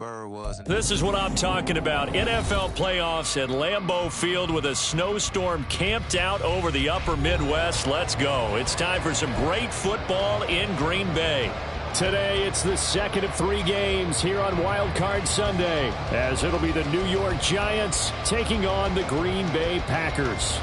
Burr was. This is what I'm talking about. NFL playoffs at Lambeau Field with a snowstorm camped out over the upper Midwest. Let's go. It's time for some great football in Green Bay. Today, it's the second of 3 games here on Wild Card Sunday, as it'll be the New York Giants taking on the Green Bay Packers.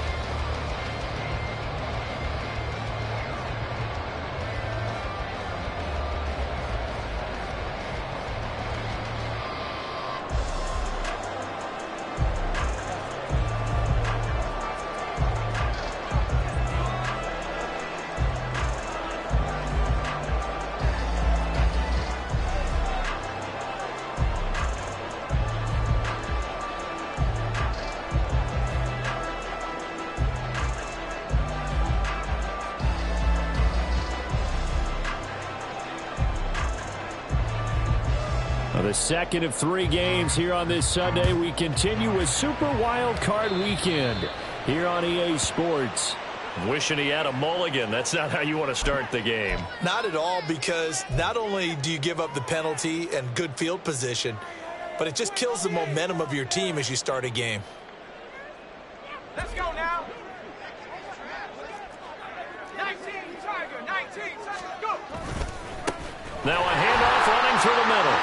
The second of 3 games here on this Sunday. We continue with Super Wild Card Weekend here on EA Sports. Wishing he had a mulligan. That's not how you want to start the game. Not at all, because not only do you give up the penalty and good field position, but it just kills the momentum of your team as you start a game. Let's go now. 19, Tiger, 19, go. Now a handoff running through the middle.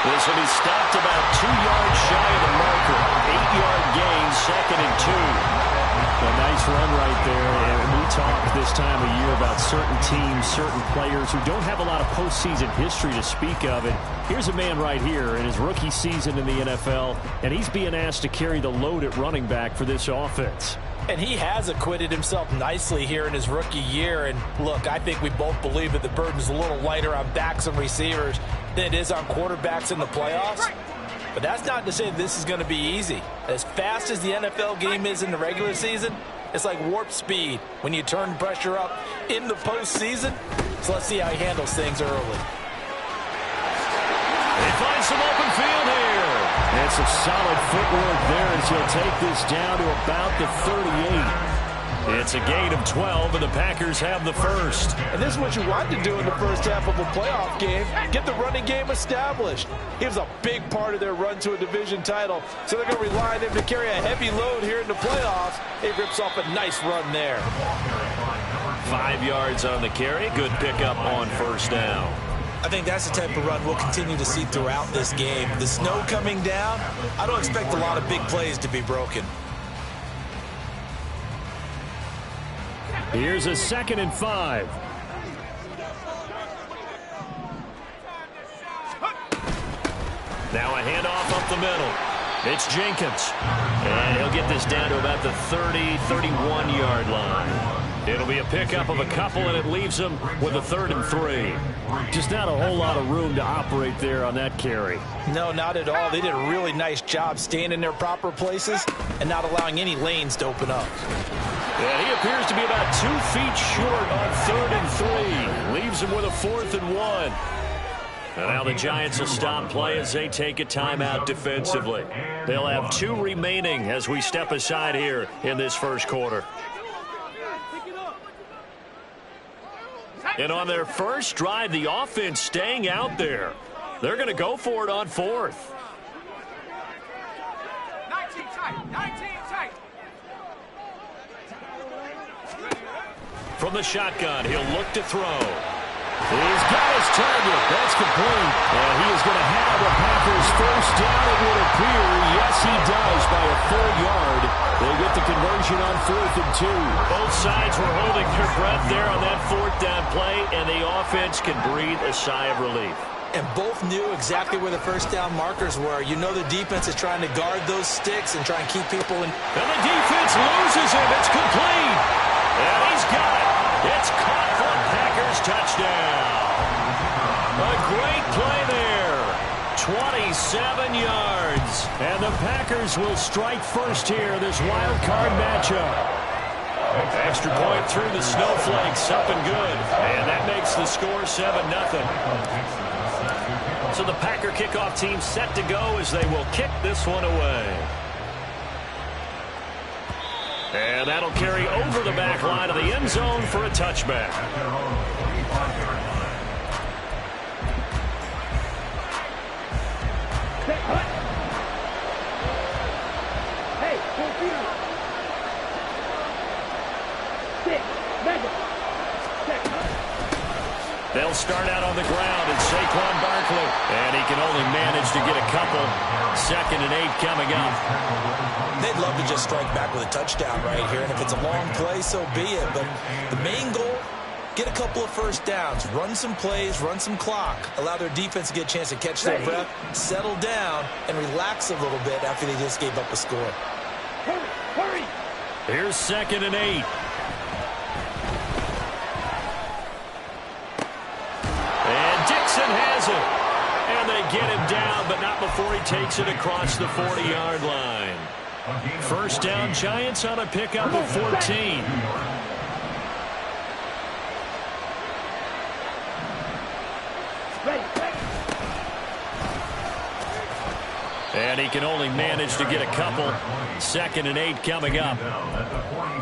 This will be stopped about 2 yards shy of the marker. 8-yard gain, 2nd and 2. A nice run right there. And we talk this time of year about certain teams, certain players who don't have a lot of postseason history to speak of. And here's a man right here in his rookie season in the NFL, and he's being asked to carry the load at running back for this offense. And he has acquitted himself nicely here in his rookie year. And look, I think we both believe that the burden's a little lighter on backs and receivers than it is on quarterbacks in the playoffs. But that's not to say this is going to be easy. As fast as the NFL game is in the regular season, it's like warp speed when you turn pressure up in the postseason. So let's see how he handles things early. He finds some open field here. And some solid footwork there as he'll take this down to about the 38. It's a gain of 12, and the Packers have the first. And this is what you want to do in the first half of a playoff game. Get the running game established. He was a big part of their run to a division title, so they're going to rely on him to carry a heavy load here in the playoffs. He rips off a nice run there. 5 yards on the carry. Good pickup on first down. I think that's the type of run we'll continue to see throughout this game. The snow coming down, I don't expect a lot of big plays to be broken. Here's a 2nd and 5. Now a handoff up the middle. It's Jenkins. And he'll get this down to about the 30, 31-yard line. It'll be a pickup of a couple, and it leaves them with a 3rd and 3. Just not a whole lot of room to operate there on that carry. No, not at all. They did a really nice job staying in their proper places and not allowing any lanes to open up. Yeah, he appears to be about 2 feet short on 3rd and 3. Leaves him with a 4th and 1. And now the Giants will stop play as they take a timeout defensively. They'll have 2 remaining as we step aside here in this first quarter. And on their first drive, the offense staying out there. They're going to go for it on 4th. 19 tight, 19 tight. From the shotgun, he'll look to throw. He's got his target. That's complete. And he is going to have the Packers first down, it would appear. Yes, he does, by a full yard. They get the conversion on 4th and 2. Both sides were holding their breath there on that 4th down play, and the offense can breathe a sigh of relief. And both knew exactly where the first down markers were. You know the defense is trying to guard those sticks and try and keep people in. And the defense loses him. It's complete. And he's got it. It's caught for a Packers touchdown. A great play there. 27 yards. And the Packers will strike first here, this wild card matchup. Extra point through the snowflakes, up and good. And that makes the score 7-0. So the Packer kickoff team set to go as they will kick this one away. And that'll carry over the back line of the end zone for a touchback. Hey, 4 feet on it. 6, Madden. They'll start out on the ground, and Saquon Barkley. And he can only manage to get a couple. 2nd and 8 coming up. They'd love to just strike back with a touchdown right here, and if it's a long play, so be it. But the main goal, get a couple of first downs, run some plays, run some clock, allow their defense to get a chance to catch their breath, settle down, and relax a little bit after they just gave up a score. Hurry, hurry. Here's 2nd and 8. And Dixon has it. And they get him down, but not before he takes it across the 40-yard line. First down, Giants on a pickup of 14. And he can only manage to get a couple. 2nd and 8 coming up.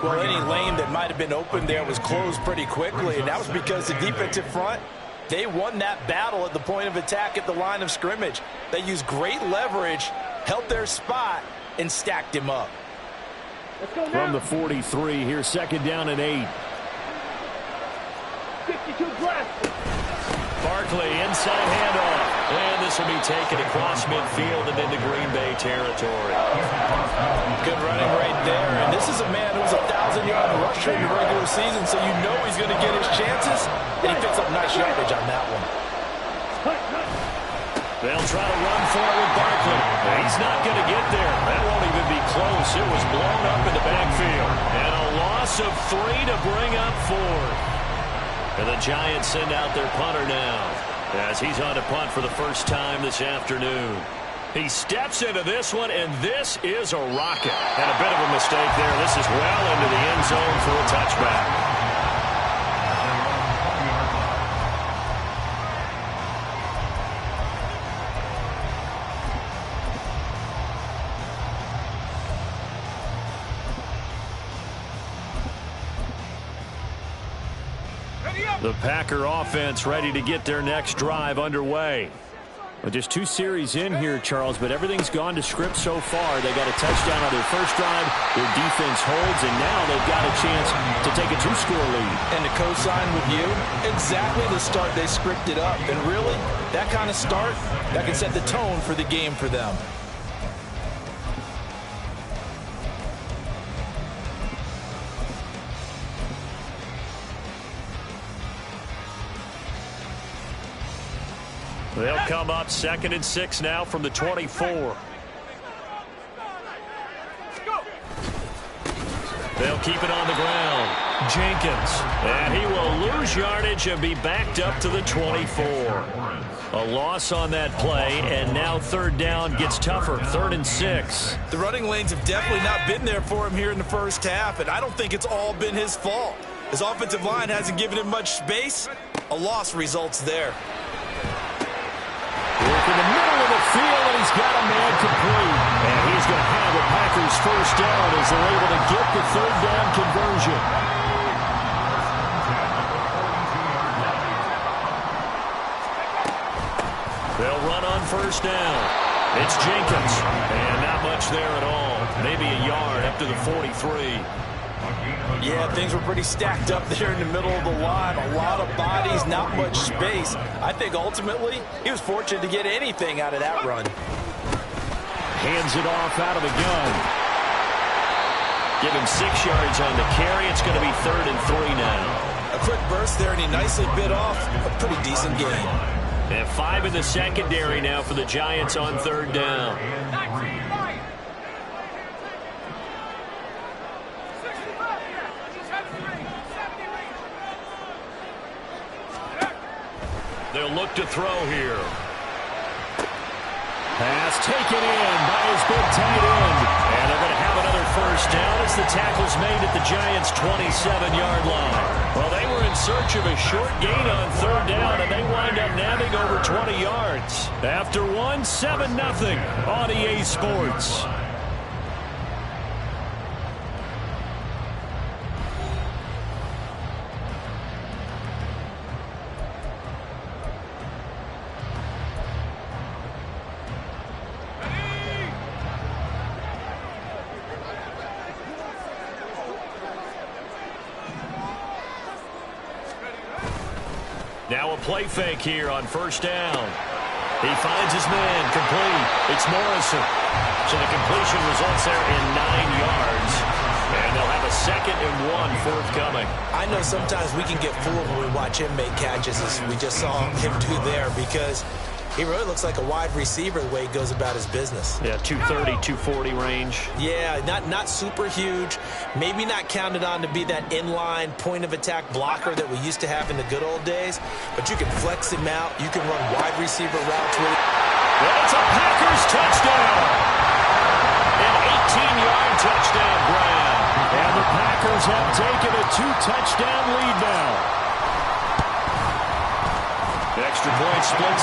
Well, any lane that might have been open there was closed pretty quickly, and that was because the defensive front, they won that battle at the point of attack at the line of scrimmage. They used great leverage, held their spot, and stacked him up. From the 43, here's 2nd down and 8. 62 blast. Barkley, inside handoff. And this will be taken across midfield and into Green Bay territory. Good running right there. And this is a man who's a 1,000-yard rusher in the regular season, so you know he's going to get his chances. And he picks up nice yardage on that one. They'll try to run for it with Barkley. He's not going to get there. That won't even be close. It was blown up in the backfield. And a loss of 3 to bring up 4. And the Giants send out their punter now as he's on to punt for the first time this afternoon. He steps into this one, and this is a rocket. And a bit of a mistake there. This is well into the end zone for a touchback. The Packer offense ready to get their next drive underway. Well, just 2 series in here, Charles, but everything's gone to script so far. They got a touchdown on their first drive. Their defense holds, and now they've got a chance to take a 2-score lead. And to co-sign with you, exactly the start they scripted up. And really, that kind of start, that can set the tone for the game for them. They'll come up 2nd and 6 now from the 24. They'll keep it on the ground. Jenkins. And he will lose yardage and be backed up to the 24. A loss on that play, and now 3rd down gets tougher. 3rd and 6. The running lanes have definitely not been there for him here in the first half, and I don't think it's all been his fault. His offensive line hasn't given him much space. A loss results there. Work in the middle of the field, and he's got a man complete. And he's going to have the Packers first down as they're able to get the 3rd down conversion. They'll run on first down. It's Jenkins. And not much there at all. Maybe a yard up to the 43. Yeah, things were pretty stacked up there in the middle of the line. A lot of bodies, not much space. I think ultimately he was fortunate to get anything out of that run. Hands it off out of the gun. Give him 6 yards on the carry. It's going to be 3rd and 3 now. A quick burst there, and he nicely bit off a pretty decent game. And 5 in the secondary now for the Giants on 3rd down. They'll look to throw here. Pass taken in by his big tight end. And they're going to have another first down as the tackle's made at the Giants' 27-yard line. Well, they were in search of a short gain on 3rd down, and they wind up nabbing over 20 yards. After 7-0 on EA Sports. Now a play fake here on first down. He finds his man, complete. It's Morrison. So the completion results there in 9 yards. And they'll have a 2nd and 1 forthcoming. I know sometimes we can get fooled when we watch him make catches, as we just saw him do there, because he really looks like a wide receiver the way he goes about his business. Yeah, 230, 240 range. Yeah, not super huge. Maybe not counted on to be that inline point-of-attack blocker that we used to have in the good old days. But you can flex him out. You can run wide receiver routes with it. Well, it's a Packers touchdown. An 18-yard touchdown grab. And the Packers have taken a 2-touchdown lead now. The extra point splits the